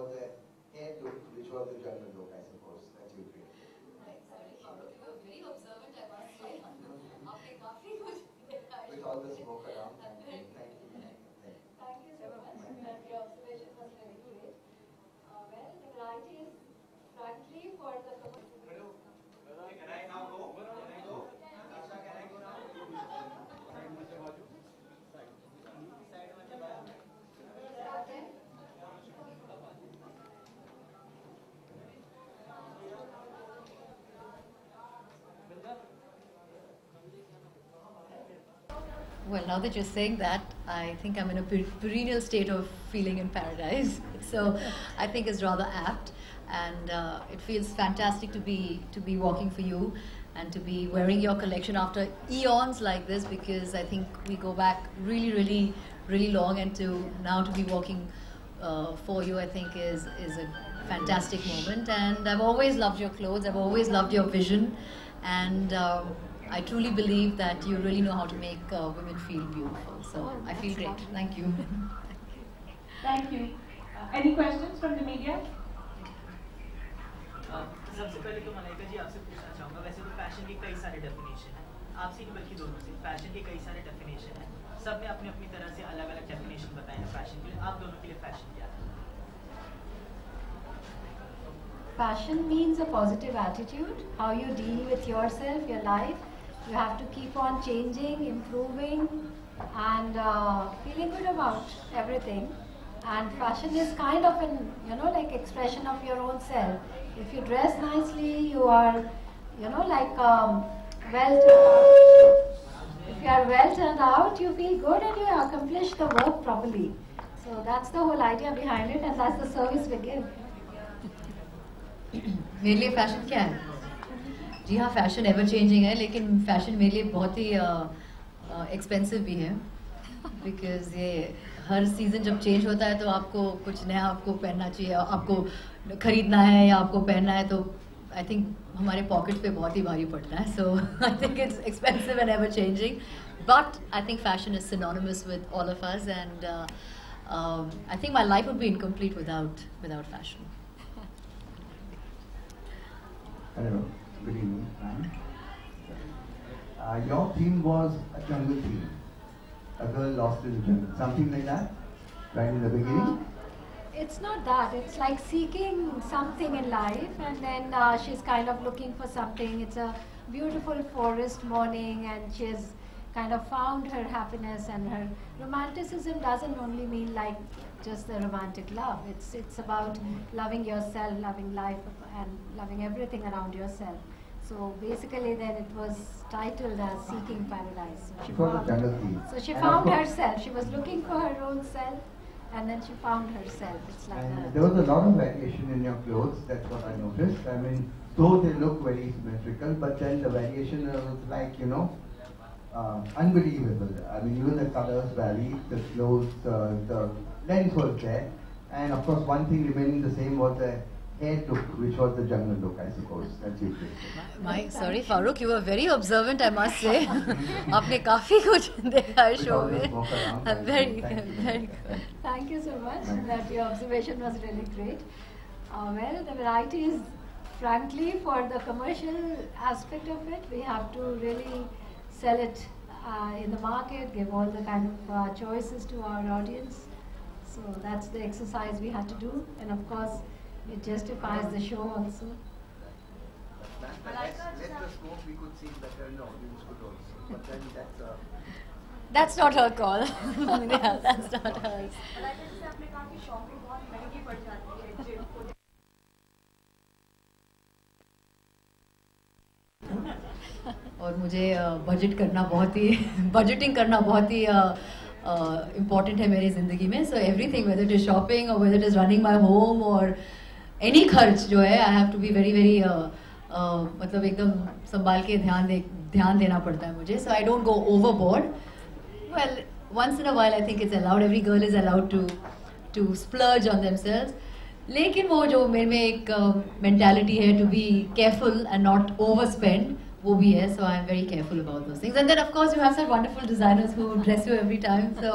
was a hair look, which was the jungle look, I suppose, that you created. Sorry, Farooq, you were very observant, I must say. आपने काफी कुछ देखा है. With all the smoke around, thank you. Thank you so much. That your observation was really great. Well, the variety is frankly for the commercial. Can I now go? Can I go? Tasha, can I go now? Well, now that you're saying that, I think I'm in a perennial state of feeling in paradise. So I think it's rather apt, and it feels fantastic to be walking for you and to be wearing your collection after eons like this, because I think we go back really long, and now to be walking for you, I think is a fantastic moment. And I've always loved your clothes, I've always loved your vision, and I truly believe that you really know how to make women feel beautiful. So I feel great. Thank you. Thank you. Any questions from the media? सबसे पहले तो मलाइका जी आपसे पूछना चाहूँगा, वैसे तो fashion के कई सारे डेफिनेशन हैं, आपसे नहीं बल्कि दोनों से, फैशन के कई सारे डेफिनेशन हैं, सब ने अपनी अपनी तरह से अलग अलग डेफिनेशन बताए हैं फैशन के लिए, आप दोनों के लिए फैशन क्या है? Fashion means a positive attitude, how you deal with yourself, your life. You have to keep on changing, improving, and feeling good about everything. And fashion is kind of an, like expression of your own self. If you dress nicely, you are, like well turned out. If you are well turned out, you feel good and you accomplish the work properly. So that's the whole idea behind it, and that's the service we give. मेरे लिए fashion क्या है? जी हाँ, fashion ever changing है, लेकिन fashion मेरे लिए बहुत ही एक्सपेंसिव भी है, बिकॉज ये हर सीज़न जब चेंज होता है तो आपको कुछ नया आपको पहनना चाहिए, आपको खरीदना है या आपको पहनना है, तो आई थिंक हमारे पॉकेट पे बहुत ही भारी पड़ता है. So I think it's expensive and ever changing, but I think fashion is synonymous with all of us, and I think my life would be incomplete without fashion. Hello, good evening. Your theme was a jungle theme, a girl lost in the jungle, something like that, right in the beginning? It's not that, it's like seeking something in life, and then she's kind of looking for something. It's a beautiful forest morning, and she's kind of found her happiness, and her romanticism doesn't only mean like just the romantic love. It's about loving yourself, loving life, and loving everything around yourself. So basically then it was titled as Seeking Paradise. So she found herself. She was looking for her own self, and then she found herself. It's like and there was a lot of variation in your clothes, that's what I noticed. I mean, though they look very symmetrical, but then the variation was like, unbelievable. I mean, even the colors varied, the clothes, the length was there, and of course one thing remaining the same was the hair look, which was the jungle look, I suppose. That's it. Sorry, Farooq, you were very observant, I must say. आपने काफी कुछ देखा है show में. Very good. Thank you so much. That your observation was really great. Well, the variety is, frankly, for the commercial aspect of it, we have to really sell it in the market, give all the kind of choices to our audience. So that's the exercise we had to do, and of course it justifies the show also. Let the smoke we could see better in the audience could also, but then that's not her call. Yeah, that's not hers. और मुझे budgeting करना बहुत ही important है मेरी ज़िंदगी में. So everything, whether it is shopping और whether it is running my home और एनी खर्च जो है, I have to be very मतलब एकदम संभाल के ध्यान देना पड़ता है मुझे. So I don't go overboard. Well, once in a while I think it's allowed, every girl is allowed to splurge on themselves. लेकिन वो जो मेरे में एक mentality है to be careful and not overspend, वो भी है. So I am very careful about those things. And then of course you have such wonderful designers who dress you every time. So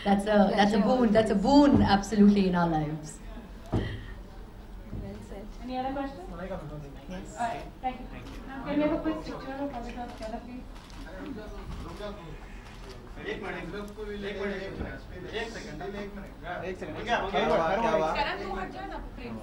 that's a boon. That's a boon absolutely in our lives. Any other questions? Yes. All right, thank you. Now, can we have a quick picture of autograph together, please? एक second Karan, तू हट जा ना, please.